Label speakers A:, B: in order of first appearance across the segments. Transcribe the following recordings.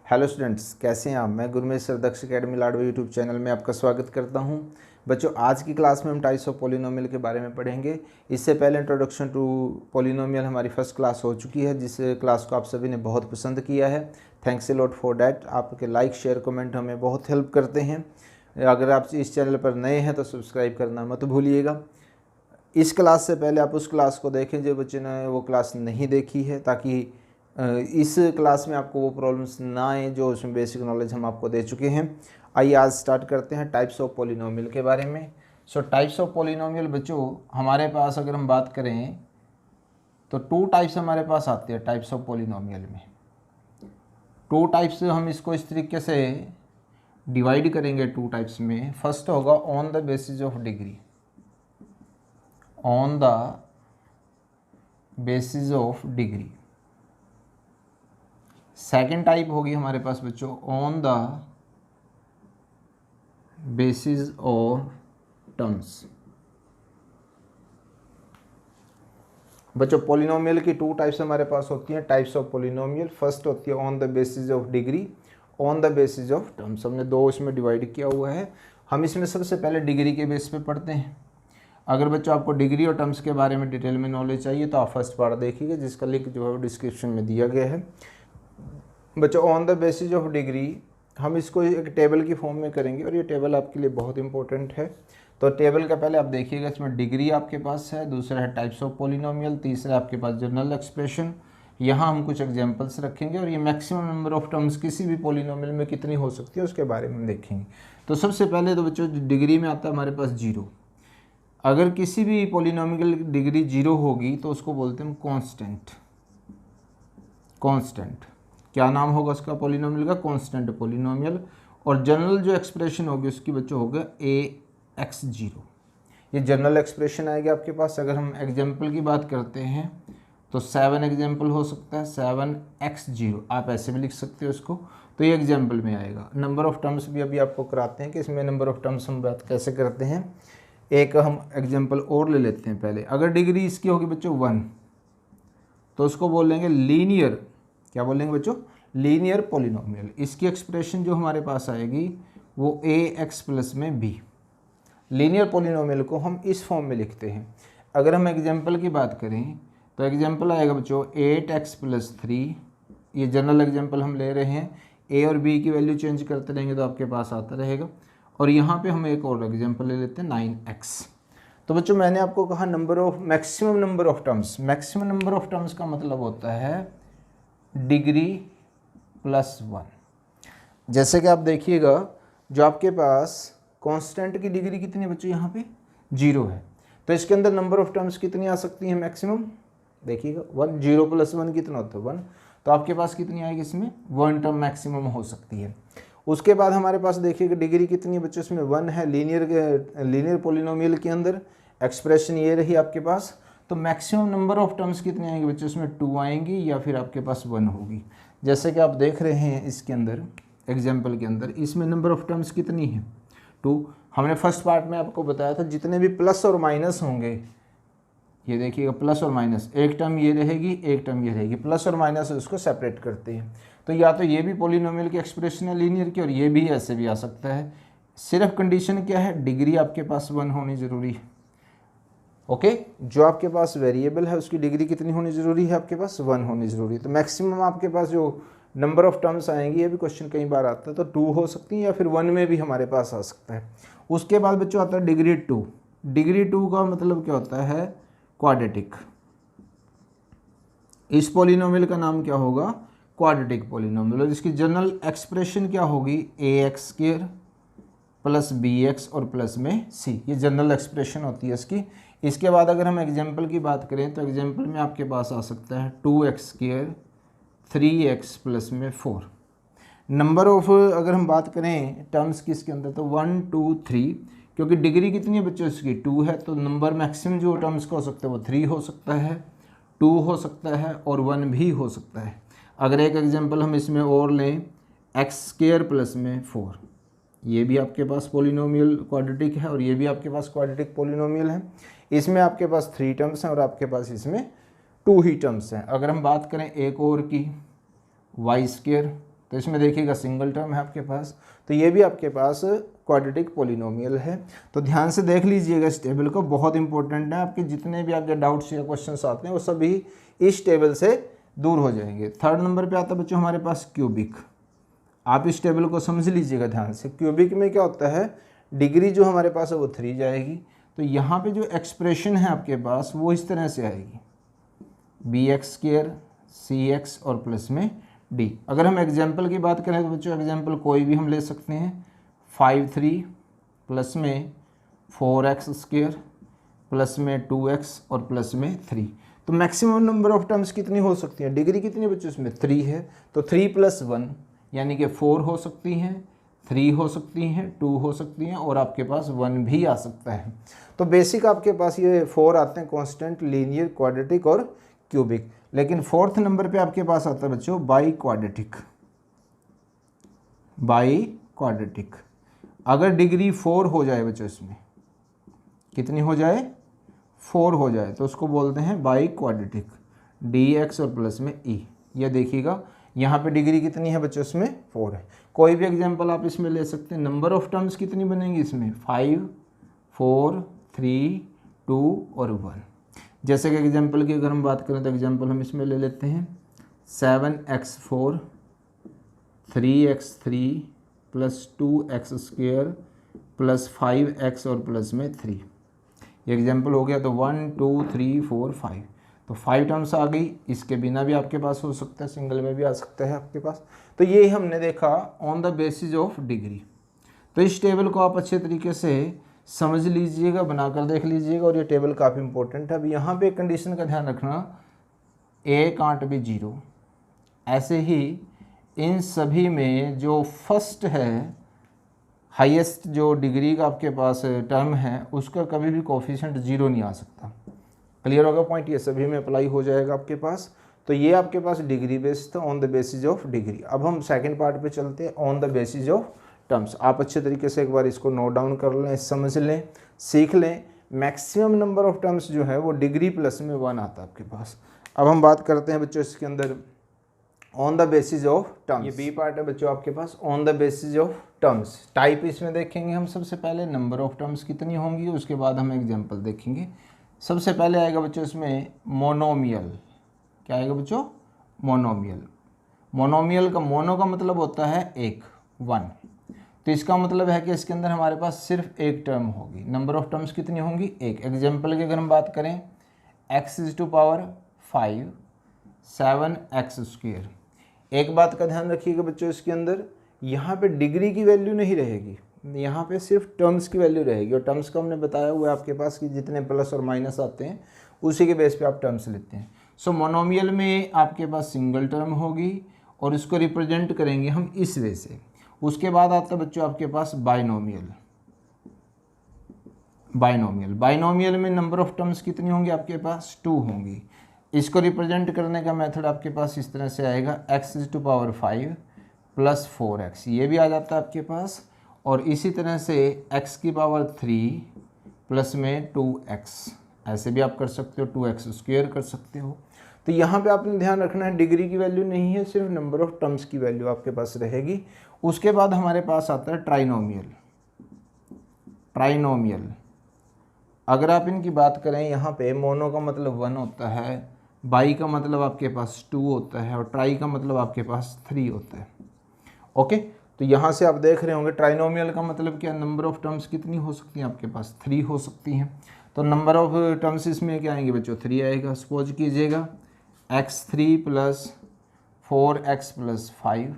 A: Hello students, कैसे हैं आप। मैं गुरमेश सर दक्ष अकेडमी लाडवा यूट्यूब चैनल में आपका स्वागत करता हूं। बच्चों, आज की क्लास में हम टाइप्स ऑफ पॉलिनोमियल के बारे में पढ़ेंगे। इससे पहले इंट्रोडक्शन टू पॉलिनोमियल हमारी फर्स्ट क्लास हो चुकी है, जिस क्लास को आप सभी ने बहुत पसंद किया है। Thanks a lot for that. आपके लाइक शेयर कमेंट हमें बहुत हेल्प करते हैं। अगर आप इस चैनल पर नए हैं तो सब्सक्राइब करना मत भूलिएगा। इस क्लास से पहले आप उस क्लास को देखें जो बच्चे ने वो क्लास नहीं देखी है, ताकि इस क्लास में आपको वो प्रॉब्लम्स ना आए जो उसमें बेसिक नॉलेज हम आपको दे चुके हैं। आइए आज स्टार्ट करते हैं टाइप्स ऑफ पॉलिनोमियल के बारे में। टाइप्स ऑफ पॉलिनोमियल बच्चों, हमारे पास अगर हम बात करें तो टू टाइप्स हमारे पास आते हैं टाइप्स ऑफ पॉलिनोमियल में। टू टाइप्स हम इसको इस तरीके से डिवाइड करेंगे टू टाइप्स में। फर्स्ट होगा on the basis of degree, on the basis of degree. Second type होगी हमारे पास बच्चों on the basis of terms. बच्चों, पॉलिनोमियल की टू टाइप्स हमारे पास होती हैं टाइप्स ऑफ पॉलिनोमियल। फर्स्ट होती है on the basis of degree, on the basis of terms. हमने दो इसमें डिवाइड किया हुआ है। हम इसमें सबसे पहले डिग्री के बेस पे पढ़ते हैं। अगर बच्चों आपको डिग्री और टर्म्स के बारे में डिटेल में नॉलेज चाहिए तो आप फर्स्ट पार्ट देखिएगा, जिसका लिंक जो है वो डिस्क्रिप्शन में दिया गया है। बच्चों, on the basis of degree हम इसको एक टेबल की फॉर्म में करेंगे और ये टेबल आपके लिए बहुत इंपॉर्टेंट है। तो टेबल का पहले आप देखिएगा, इसमें डिग्री आपके पास है, दूसरा है टाइप्स ऑफ पॉलिनोमियल, तीसरा आपके पास जनरल एक्सप्रेशन। यहाँ हम कुछ एग्जांपल्स रखेंगे और ये मैक्सिमम नंबर ऑफ टर्म्स किसी भी पॉलिनोमियल में कितनी हो सकती है उसके बारे में हम देखेंगे। तो सबसे पहले तो बच्चों डिग्री में आता है हमारे पास जीरो। अगर किसी भी पॉलिनोमियल की डिग्री जीरो होगी तो उसको बोलते हैं कॉन्स्टेंट। कॉन्स्टेंट क्या नाम होगा उसका पॉलिनोमियल का? Constant polynomial. और जनरल जो एक्सप्रेशन होगी उसकी बच्चों होगा ax0। ये जनरल एक्सप्रेशन आएगी आपके पास। अगर हम एग्जाम्पल की बात करते हैं तो 7 एग्जाम्पल हो सकता है, 7x0 आप ऐसे भी लिख सकते हो इसको। तो ये एग्जाम्पल में आएगा। नंबर ऑफ टर्म्स भी अभी आपको कराते हैं कि इसमें नंबर ऑफ टर्म्स हम बात कैसे करते हैं। एक हम एग्जाम्पल और ले लेते हैं पहले। अगर डिग्री इसकी होगी बच्चों 1 तो उसको बोलेंगे लीनियर। क्या बोलेंगे बच्चों? Linear polynomial. इसकी एक्सप्रेशन जो हमारे पास आएगी वो ax प्लस में b। लीनियर पॉलिनोमियल को हम इस फॉर्म में लिखते हैं। अगर हम एग्जांपल की बात करें तो एग्जांपल आएगा बच्चों 8x प्लस 3। ये जनरल एग्जांपल हम ले रहे हैं। a और b की वैल्यू चेंज करते रहेंगे तो आपके पास आता रहेगा। और यहाँ पे हम एक और एग्जांपल ले लेते हैं 9x। तो बच्चों, मैंने आपको कहा maximum number of terms. Maximum number of terms का मतलब होता है डिग्री प्लस 1। जैसे कि आप देखिएगा, जो आपके पास कांस्टेंट की डिग्री कितनी है बच्चों? यहाँ पे 0 है। तो इसके अंदर नंबर ऑफ टर्म्स कितनी आ सकती हैं मैक्सिमम? देखिएगा 1, 0 प्लस 1 कितना होता है 1। तो आपके पास कितनी आएगी इसमें? 1 टर्म मैक्सिमम हो सकती है। उसके बाद हमारे पास देखिएगा डिग्री कितनी है बच्चों? इसमें 1 है। लीनियर पॉलिनोमियल के अंदर एक्सप्रेशन ये रही आपके पास। तो मैक्सिमम नंबर ऑफ टर्म्स कितनी आएंगी बच्चों? इसमें 2 आएंगी या फिर आपके पास 1 होगी। जैसे कि आप देख रहे हैं इसके अंदर एग्जाम्पल के अंदर, इसमें नंबर ऑफ टर्म्स कितनी है? 2। हमने फर्स्ट पार्ट में आपको बताया था जितने भी प्लस और माइनस होंगे, ये देखिएगा प्लस और माइनस, एक टर्म ये रहेगी, एक टर्म ये रहेगी। प्लस और माइनस उसको सेपरेट करते हैं। तो या तो ये भी पॉलिनोमियल की एक्सप्रेशन है लीनियर की, और ये भी ऐसे भी आ सकता है। सिर्फ कंडीशन क्या है? डिग्री आपके पास 1 होनी ज़रूरी है। ओके, जो आपके पास वेरिएबल है उसकी डिग्री कितनी होनी ज़रूरी है? आपके पास 1 होनी ज़रूरी है। तो मैक्सिमम आपके पास जो नंबर ऑफ टर्म्स आएंगी, ये भी क्वेश्चन कई बार आता है, तो 2 हो सकती हैं या फिर 1 में भी हमारे पास आ सकता है। उसके बाद बच्चों आता है डिग्री 2। डिग्री 2 का मतलब क्या होता है? क्वाड्रेटिक। इस पॉलिनोमियल का नाम क्या होगा? Quadratic polynomial. और इसकी जनरल एक्सप्रेशन क्या होगी? ax² प्लस bx और प्लस में c। ये जनरल एक्सप्रेशन होती है इसकी। इसके बाद अगर हम एग्जाम्पल की बात करें तो एग्जाम्पल में आपके पास आ सकता है 2x², 3x प्लस में 4। नंबर ऑफ अगर हम बात करें टर्म्स की इसके अंदर तो 1, 2, 3, क्योंकि डिग्री कितनी है बच्चों? इसकी 2 है। तो नंबर मैक्सिमम जो टर्म्स का हो सकता है वो 3 हो सकता है, 2 हो सकता है और 1 भी हो सकता है। अगर एक एग्जाम्पल हम इसमें और लें x² प्लस में 4, ये भी आपके पास पॉलिनोमियल क्वाड्रेटिक है और ये भी आपके पास क्वाड्रेटिक पॉलिनोमियल है। इसमें आपके पास 3 टर्म्स हैं और आपके पास इसमें 2 ही टर्म्स हैं। अगर हम बात करें एक और की y² तो इसमें देखिएगा सिंगल टर्म है आपके पास, तो ये भी आपके पास क्वाड्रेटिक पॉलिनोमियल है। तो ध्यान से देख लीजिएगा इस टेबल को, बहुत इंपॉर्टेंट है। आपके जितने भी आपके डाउट्स या क्वेश्चंस आते हैं वो सभी इस टेबल से दूर हो जाएंगे। थर्ड नंबर पे आता है बच्चों हमारे पास क्यूबिक। आप इस टेबल को समझ लीजिएगा ध्यान से। क्यूबिक में क्या होता है, डिग्री जो हमारे पास है वो 3 जाएगी, तो यहाँ पे जो एक्सप्रेशन है आपके पास वो इस तरह से आएगी, bx² cx और प्लस में d। अगर हम एग्जाम्पल की बात करें तो बच्चों एग्जाम्पल कोई भी हम ले सकते हैं, 5/3 प्लस में 4x² प्लस में 2x और प्लस में 3। तो मैक्सिमम नंबर ऑफ टर्म्स कितनी हो सकती हैं, डिग्री कितनी बच्चों इसमें 3 है, तो 3 + 1 यानी कि 4 हो सकती हैं, 3 हो सकती हैं, 2 हो सकती हैं और आपके पास 1 भी आ सकता है। तो बेसिक आपके पास ये 4 आते हैं, कांस्टेंट, लीनियर, क्वाड्रेटिक और क्यूबिक। लेकिन फोर्थ नंबर पे आपके पास आता है बच्चों बाई क्वाड्रेटिक। बाई क्वाड्रेटिक अगर डिग्री 4 हो जाए बच्चों, इसमें कितनी हो जाए, 4 हो जाए, तो उसको बोलते हैं बाई क्वाड्रेटिक, dx और प्लस में e। यह देखिएगा यहाँ पे डिग्री कितनी है बच्चों, इसमें 4 है। कोई भी एग्जांपल आप इसमें ले सकते हैं। नंबर ऑफ टर्म्स कितनी बनेंगी इसमें, 5, 4, 3, 2 और 1। जैसे कि एग्जांपल की अगर हम बात करें तो एग्जांपल हम इसमें ले लेते हैं 7x4 3x3 plus 2x² plus 5x और प्लस में 3। ये एग्जांपल हो गया। तो 1 2 3 4 5, तो 5 टर्म्स आ गई। इसके बिना भी आपके पास हो सकता है, सिंगल में भी आ सकता है आपके पास। तो ये हमने देखा on the basis of degree. तो इस टेबल को आप अच्छे तरीके से समझ लीजिएगा, बनाकर देख लीजिएगा, और ये टेबल काफ़ी इंपॉर्टेंट है। अब यहाँ पे कंडीशन का ध्यान रखना, a कांट बी 0। ऐसे ही इन सभी में जो फर्स्ट है, हाईएस्ट जो डिग्री का आपके पास टर्म है, उसका कभी भी कोफिशिएंट 0 नहीं आ सकता। क्लियर होगा पॉइंट, ये सभी में अप्लाई हो जाएगा आपके पास। तो ये आपके पास डिग्री बेस्ड था, on the basis of degree. अब हम सेकंड पार्ट पे चलते हैं, on the basis of terms. आप अच्छे तरीके से एक बार इसको नोट डाउन कर लें, समझ लें, सीख लें। मैक्सिमम नंबर ऑफ टर्म्स जो है वो डिग्री प्लस में 1 आता है आपके पास। अब हम बात करते हैं बच्चों इसके अंदर on the basis of terms. ये बी पार्ट है बच्चों आपके पास, on the basis of terms. Type इसमें देखेंगे हम सबसे पहले, नंबर ऑफ टर्म्स कितनी होंगी, उसके बाद हम एग्जाम्पल देखेंगे। सबसे पहले आएगा बच्चों इसमें मोनोमियल। क्या आएगा बच्चों, मोनोमियल। मोनोमियल का मोनो का मतलब होता है एक, 1। तो इसका मतलब है कि इसके अंदर हमारे पास सिर्फ एक टर्म होगी। नंबर ऑफ टर्म्स कितनी होंगी, एक। एग्जाम्पल की अगर हम बात करें, x⁵ 7x²। एक बात का ध्यान रखिएगा बच्चों, इसके अंदर यहाँ पे डिग्री की वैल्यू नहीं रहेगी, यहाँ पे सिर्फ टर्म्स की वैल्यू रहेगी। और टर्म्स का हमने बताया हुआ है आपके पास कि जितने प्लस और माइनस आते हैं उसी के बेस पे आप टर्म्स लेते हैं। सो मोनोमियल में आपके पास सिंगल टर्म होगी और इसको रिप्रेजेंट करेंगे हम इस वे से। उसके बाद आता है बच्चों आपके पास बाइनोमियल। बाइनोमियल में नंबर ऑफ टर्म्स कितनी होंगी आपके पास, 2 होंगी। इसको रिप्रेजेंट करने का मेथड आपके पास इस तरह से आएगा, x⁵ प्लस 4x, ये भी आ जाता है आपके पास। और इसी तरह से x³ प्लस में 2x, ऐसे भी आप कर सकते हो, 2x² कर सकते हो। तो यहाँ पे आपने ध्यान रखना है डिग्री की वैल्यू नहीं है, सिर्फ नंबर ऑफ टर्म्स की वैल्यू आपके पास रहेगी। उसके बाद हमारे पास आता है ट्राइनोमियल। अगर आप इनकी बात करें, यहाँ पे मोनो का मतलब 1 होता है, बाई का मतलब आपके पास 2 होता है और ट्राई का मतलब आपके पास 3 होता है। ओके, तो यहाँ से आप देख रहे होंगे ट्राइनोमियल का मतलब क्या, नंबर ऑफ टर्म्स कितनी हो सकती हैं आपके पास, 3 हो सकती हैं। तो नंबर ऑफ टर्म्स इसमें क्या आएंगे बच्चों, 3 आएगा। सपोज कीजिएगा x3 + 4x + 5।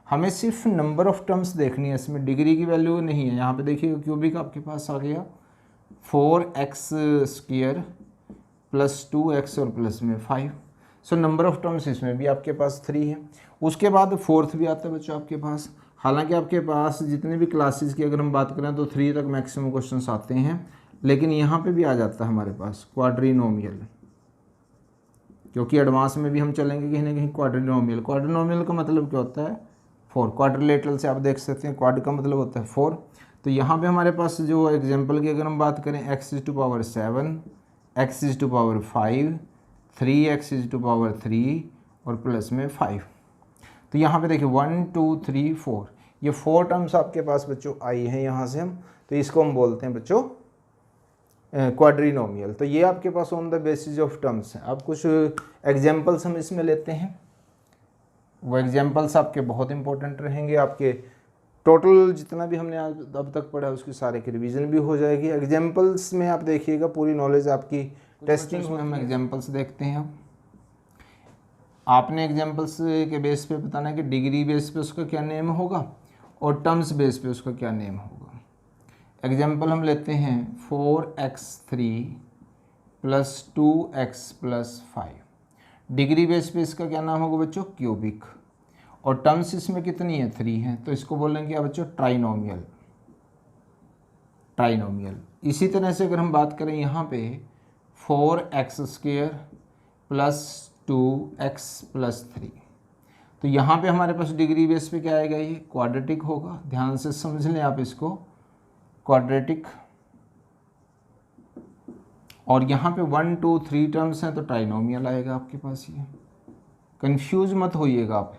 A: हमें सिर्फ नंबर ऑफ टर्म्स देखनी है, इसमें डिग्री की वैल्यू नहीं है। यहाँ पे देखिएगा क्यूबिक आपके पास आ गया 4x² प्लस 2x और प्लस में 5। सो नंबर ऑफ टर्म्स इसमें भी आपके पास 3 है। उसके बाद फोर्थ भी आता है बच्चों आपके पास। हालांकि आपके पास जितने भी क्लासेस की अगर हम बात करें तो 3 तक मैक्सिमम क्वेश्चंस आते हैं, लेकिन यहाँ पे भी आ जाता है हमारे पास क्वाड्रिनोमियल, क्योंकि एडवांस में भी हम चलेंगे कहीं ना कहीं क्वाड्रिनोमियल। क्वाड्रिनोमियल का मतलब क्या होता है, 4। क्वाड्रिलेटरल से आप देख सकते हैं, क्वाड का मतलब होता है 4। तो यहाँ पे हमारे पास जो एग्जाम्पल की अगर हम बात करें, x⁵7, x⁵5, 3x⁵3 और प्लस में 5। तो यहाँ पे देखिए 1 2 3 4, ये 4 टर्म्स आपके पास बच्चों आई हैं यहाँ से हम, तो इसको हम बोलते हैं बच्चों क्वाड्रिनोमियल। तो ये आपके पास on the basis of terms हैं। अब कुछ एग्जांपल्स हम इसमें लेते हैं, वो एग्जांपल्स आपके बहुत इंपॉर्टेंट रहेंगे। आपके टोटल जितना भी हमने अब तक पढ़ा उसकी सारे की रिवीजन भी हो जाएगी। एग्जांपल्स में आप देखिएगा पूरी नॉलेज आपकी टेस्टिंग में हम एग्जांपल्स देखते हैं। आपने एग्जांपल्स के बेस पे बताना है कि डिग्री बेस पे उसका क्या नेम होगा और टर्म्स बेस पे उसका क्या नेम होगा। एग्जांपल हम लेते हैं 4x3 + 2x + 5। डिग्री बेस पे इसका क्या नाम होगा बच्चों, क्यूबिक, और टर्म्स इसमें कितनी है, 3 है, तो इसको बोलेंगे क्या बच्चों, ट्राइनोमियल। ट्राइनोमियल। इसी तरह से अगर हम बात करें यहाँ पे 4x² + 2x + 3, तो यहाँ पे हमारे पास डिग्री बेस पे क्या आएगा, ये क्वाड्रेटिक होगा। ध्यान से समझ लें आप इसको, क्वाड्रेटिक। और यहाँ पे 1 2 3 टर्म्स हैं तो ट्राइनोमियल आएगा आपके पास। ये कंफ्यूज मत होइएगा आप।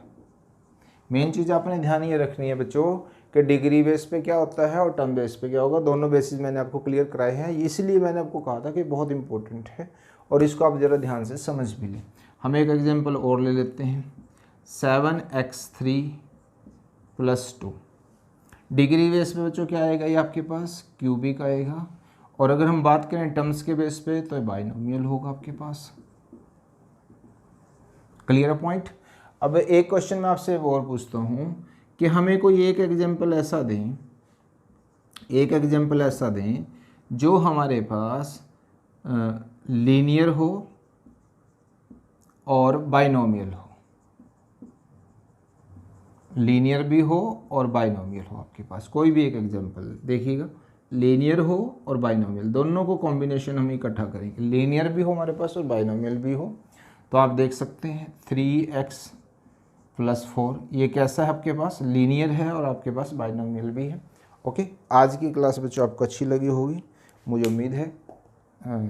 A: मेन चीज़ आपने ध्यान ये रखनी है बच्चों कि डिग्री बेस पे क्या होता है और टर्म बेस पे क्या होगा। दोनों बेसिस मैंने आपको क्लियर कराए हैं, इसलिए मैंने आपको कहा था कि बहुत इंपॉर्टेंट है और इसको आप ज़रा ध्यान से समझ भी लें। हम एक एग्जांपल और ले लेते हैं, 7x3 + 2। डिग्री बेस पे बच्चों क्या आएगा, ये आपके पास क्यूबिक आएगा। और अगर हम बात करें टर्म्स के बेस पे तो बाइनोमियल होगा आपके पास। Clear point. अब एक क्वेश्चन मैं आपसे और पूछता हूँ कि हमें कोई एक एग्जांपल ऐसा दें, जो हमारे पास लीनियर हो और बाइनोमियल हो। लीनियर भी हो और बाइनोमियल हो आपके पास, कोई भी एक एग्जांपल देखिएगा, लीनियर हो और बाइनोमियल, दोनों को कॉम्बिनेशन हम इकट्ठा करेंगे। लीनियर भी हो हमारे पास और बाइनोमियल भी हो, तो आप देख सकते हैं 3x + 4, ये कैसा है आपके पास, लीनियर है और आपके पास बाइनोमियल भी है। ओके, आज की क्लास बच्चों आपको अच्छी लगी होगी, मुझे उम्मीद है।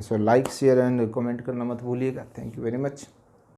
A: So like share and comment करना मत भूलिएगा। Thank you very much.